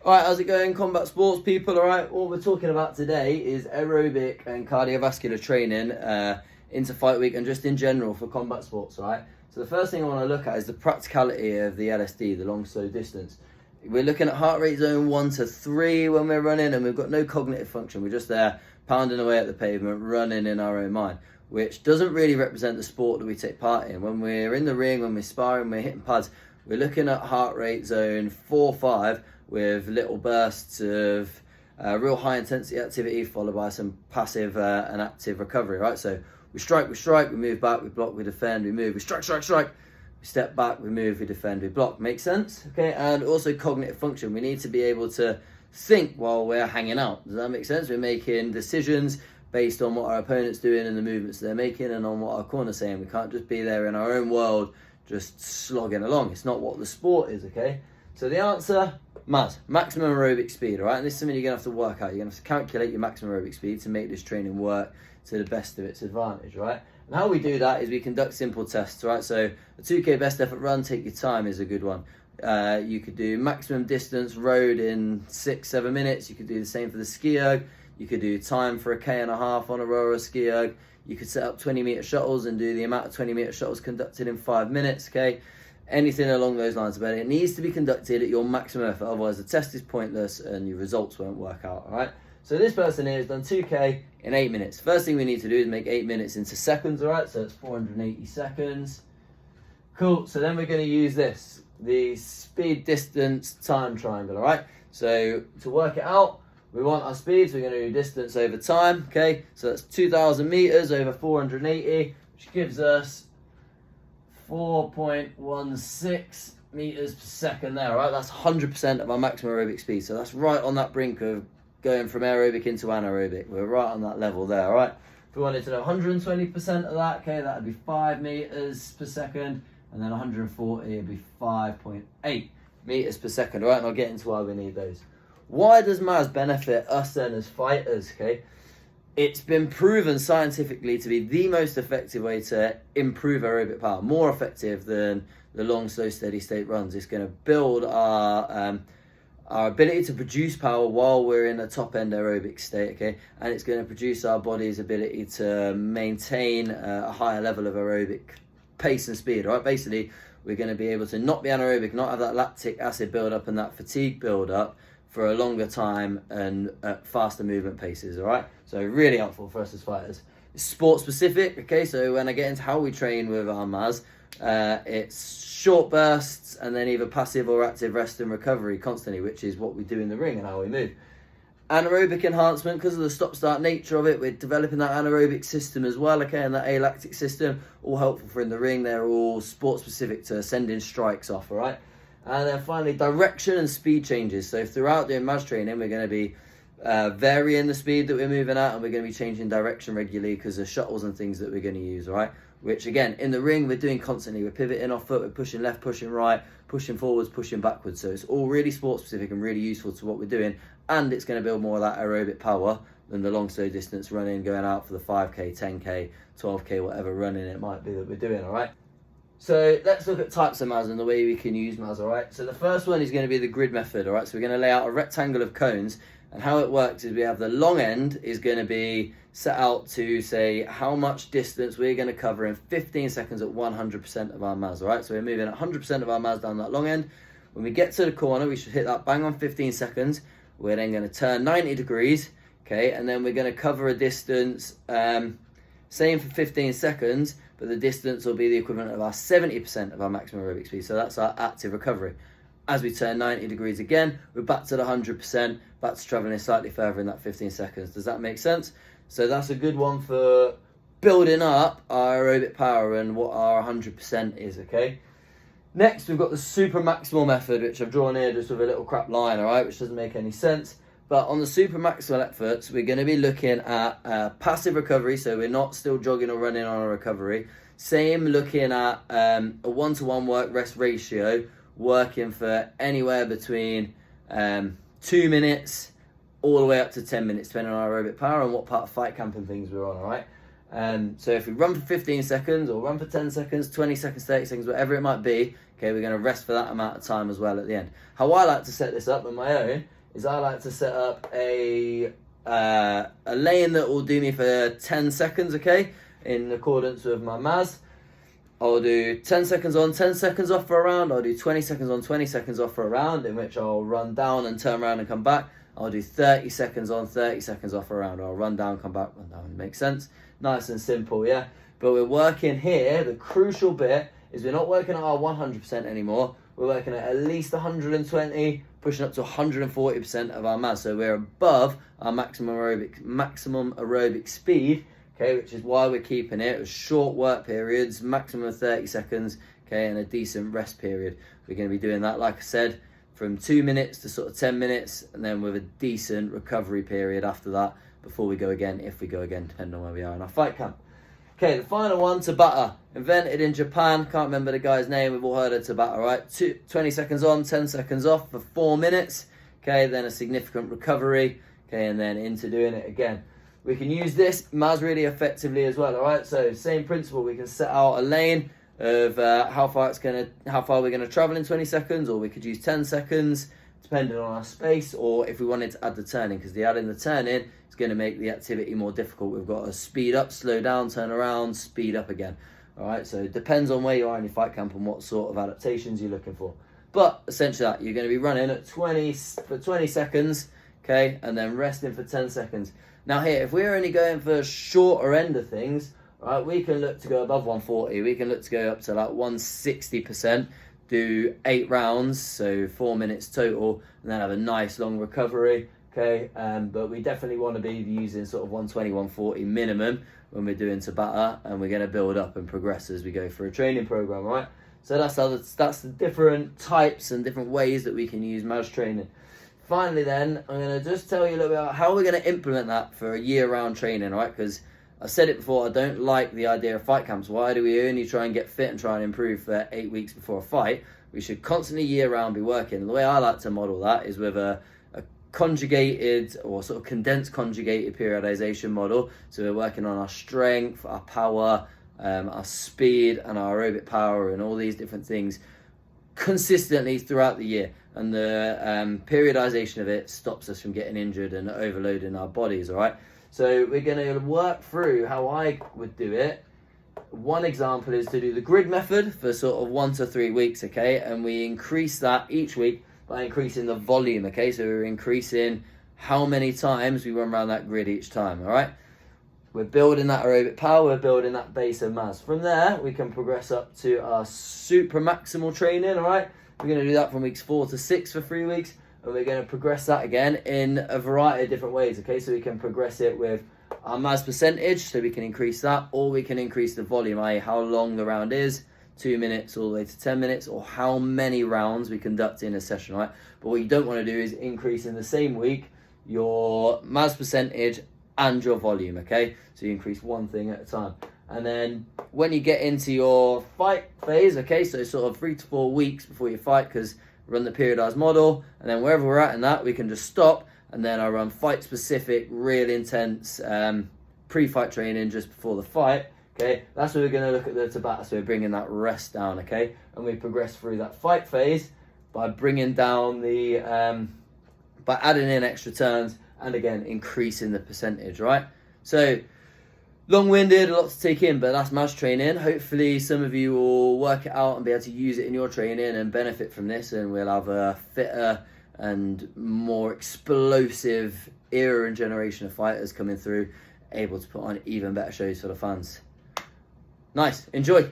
Alright, how's it going, combat sports people? Alright, what we're talking about today is aerobic and cardiovascular training into fight week and just in general for combat sports, alright? So the first thing I want to look at is the practicality of the LSD, the long slow distance. We're looking at heart rate zone 1 to 3 when we're running, and we've got no cognitive function. We're just there pounding away at the pavement, running in our own mind, which doesn't really represent the sport that we take part in. When we're in the ring, when we're sparring, we're hitting pads, we're looking at heart rate zone 4-5 with little bursts of real high intensity activity followed by some passive and active recovery, right? So we strike, we move back, we block, we defend, we move, we strike, we step back, we move, we defend, we block. Make sense? Okay, and also cognitive function. We need to be able to think while we're hanging out. Does that make sense? We're making decisions based on what our opponent's doing and the movements they're making and on what our corner's saying. We can't just be there in our own world just slogging along. It's not what the sport is, okay? So the answer, MAS, maximum aerobic speed, all right? And this is something you're going to have to work out. You're going to have to calculate your maximum aerobic speed to make this training work to the best of its advantage, right? And how we do that is we conduct simple tests, right? So a 2K best effort run, take your time, is a good one. You could do maximum distance road in 6-7 minutes. You could do the same for the ski erg. You could do time for a K and a half on a row or ski erg. You could set up 20-meter shuttles and do the amount of 20-meter shuttles conducted in 5 minutes, okay? Anything along those lines, but it needs to be conducted at your maximum effort, otherwise the test is pointless and your results won't work out, all right? So this person here has done 2K in 8 minutes. First thing we need to do is make 8 minutes into seconds, all right? So it's 480 seconds. Cool, so then we're going to use this, the speed, distance, time triangle, all right? So to work it out, we want our speed, so we're going to do distance over time, okay? So that's 2,000 meters over 480, which gives us 4.16 meters per second there, right? That's 100% of our maximum aerobic speed. So that's right on that brink of going from aerobic into anaerobic. We're right on that level there, all right? If we wanted to know 120% of that, okay, that would be 5 meters per second, and then 140 would be 5.8 meters per second, all right? And I'll get into why we need those. Why does MAS benefit us then as fighters, okay? It's been proven scientifically to be the most effective way to improve aerobic power, more effective than the long, slow, steady state runs. It's going to build our ability to produce power while we're in a top end aerobic state, okay? And it's going to produce our body's ability to maintain a higher level of aerobic pace and speed, right? Basically, we're going to be able to not be anaerobic, not have that lactic acid build up and that fatigue build up for a longer time and at faster movement paces, all right? So really helpful for us as fighters. It's sport specific, okay? So when I get into how we train with our MAS, it's short bursts and then either passive or active rest and recovery constantly, which is what we do in the ring and how we move. Anaerobic enhancement, because of the stop-start nature of it, we're developing that anaerobic system as well, okay, and that alactic system, all helpful for in the ring. They're all sport specific to sending strikes off, all right? And then finally, direction and speed changes. So throughout doing MAS training, we're going to be varying the speed that we're moving at, and we're going to be changing direction regularly because of shuttles and things that we're going to use, all right? Which, again, in the ring, we're doing constantly. We're pivoting off foot, we're pushing left, pushing right, pushing forwards, pushing backwards. So it's all really sport-specific and really useful to what we're doing, and it's going to build more of that aerobic power than the long, slow distance running, going out for the 5K, 10K, 12K, whatever running it might be that we're doing, all right? So let's look at types of MAS and the way we can use MAS, all right? So the first one is going to be the grid method, all right? So we're going to lay out a rectangle of cones, and how it works is we have the long end is going to be set out to say how much distance we're going to cover in 15 seconds at 100% of our MAS, all right? So we're moving at 100% of our MAS down that long end. When we get to the corner, we should hit that bang on 15 seconds. We're then going to turn 90 degrees, okay? And then we're going to cover a distance, same for 15 seconds, but the distance will be the equivalent of our 70% of our maximum aerobic speed. So that's our active recovery. As we turn 90 degrees again, we're back to the 100%, back to traveling slightly further in that 15 seconds. Does that make sense? So that's a good one for building up our aerobic power and what our 100% is, okay? Next, we've got the super maximal method, which I've drawn here just with a little crap line, all right, which doesn't make any sense. But on the super maximal efforts, we're going to be looking at passive recovery, so we're not still jogging or running on a recovery. Same looking at a 1-to-1 work-rest ratio, working for anywhere between 2 minutes all the way up to 10 minutes, depending on our aerobic power and what part of fight camp and things we're on, all right? So if we run for 15 seconds or run for 10 seconds, 20 seconds, 30 seconds, whatever it might be, Okay, we're going to rest for that amount of time as well at the end. How I like to set this up on my own is I like to set up a lane that will do me for 10 seconds, okay, in accordance with my MAS. I'll do 10 seconds on, 10 seconds off for a round. I'll do 20 seconds on, 20 seconds off for a round, in which I'll run down and turn around and come back. I'll do 30 seconds on, 30 seconds off for a round. I'll run down, come back, run down. Makes sense? Nice and simple, yeah? But we're working here, the crucial bit is we're not working at our 100% anymore. We're working at least 120, pushing up to 140% of our MAS. So we're above our maximum aerobic speed, okay, which is why we're keeping it. Short work periods, maximum of 30 seconds, okay, and a decent rest period. We're going to be doing that, like I said, from 2 minutes to sort of 10 minutes, and then with a decent recovery period after that before we go again, if we go again, depending on where we are in our fight camp. Okay, the final one, Tabata. Invented in Japan. Can't remember the guy's name. We've all heard of Tabata, right? 20 seconds on, 10 seconds off for 4 minutes. Okay, then a significant recovery. Okay, and then into doing it again. We can use this MAS really effectively as well, all right? So same principle. We can set out a lane of how far we're gonna travel in 20 seconds, or we could use 10 seconds, depending on our space, or if we wanted to add the turning, because the adding the turning is going to make the activity more difficult. We've got to speed up, slow down, turn around, speed up again. All right, so it depends on where you are in your fight camp and what sort of adaptations you're looking for. But essentially that, you're going to be running at 20 seconds, okay, and then resting for 10 seconds. Now here, if we're only going for shorter end of things, right, we can look to go above 140. We can look to go up to like 160%. Do 8 rounds, so 4 minutes total, and then have a nice long recovery, okay? But we definitely want to be using sort of 120, 140 minimum when we're doing Tabata, and we're going to build up and progress as we go through a training program, right? So that's the different types and different ways that we can use MAS training. Finally then, I'm going to just tell you a little bit about how we're going to implement that for a year-round training, right? Because I said it before, I don't like the idea of fight camps. Why do we only try and get fit and try and improve for 8 weeks before a fight? We should constantly year-round be working. And the way I like to model that is with a conjugated or sort of condensed conjugated periodization model. So we're working on our strength, our power, our speed, and our aerobic power, and all these different things consistently throughout the year. And the periodization of it stops us from getting injured and overloading our bodies, all right? So we're going to work through how I would do it. One example is to do the grid method for sort of 1 to 3 weeks, okay? And we increase that each week by increasing the volume, okay? So we're increasing how many times we run around that grid each time, all right? We're building that aerobic power, we're building that base of MAS. From there, we can progress up to our super maximal training, all right? We're going to do that from weeks 4 to 6 for 3 weeks. And we're going to progress that again in a variety of different ways, okay? So we can progress it with our MAS percentage, so we can increase that, or we can increase the volume, i.e. how long the round is, 2 minutes all the way to 10 minutes, or how many rounds we conduct in a session, right? But what you don't want to do is increase in the same week your MAS percentage and your volume, okay? So you increase one thing at a time. And then when you get into your fight phase, okay, so sort of 3 to 4 weeks before you fight, because run the periodized model, and then wherever we're at in that, we can just stop, and then I run fight-specific, real intense pre-fight training just before the fight, okay? That's where we're going to look at the Tabata, so we're bringing that rest down, okay? And we progress through that fight phase by bringing down the, by adding in extra turns, and again, increasing the percentage, right? So, long-winded, a lot to take in, but that's MAS training. Hopefully some of you will work it out and be able to use it in your training and benefit from this, and we'll have a fitter and more explosive era and generation of fighters coming through, able to put on even better shows for the fans. Nice, enjoy.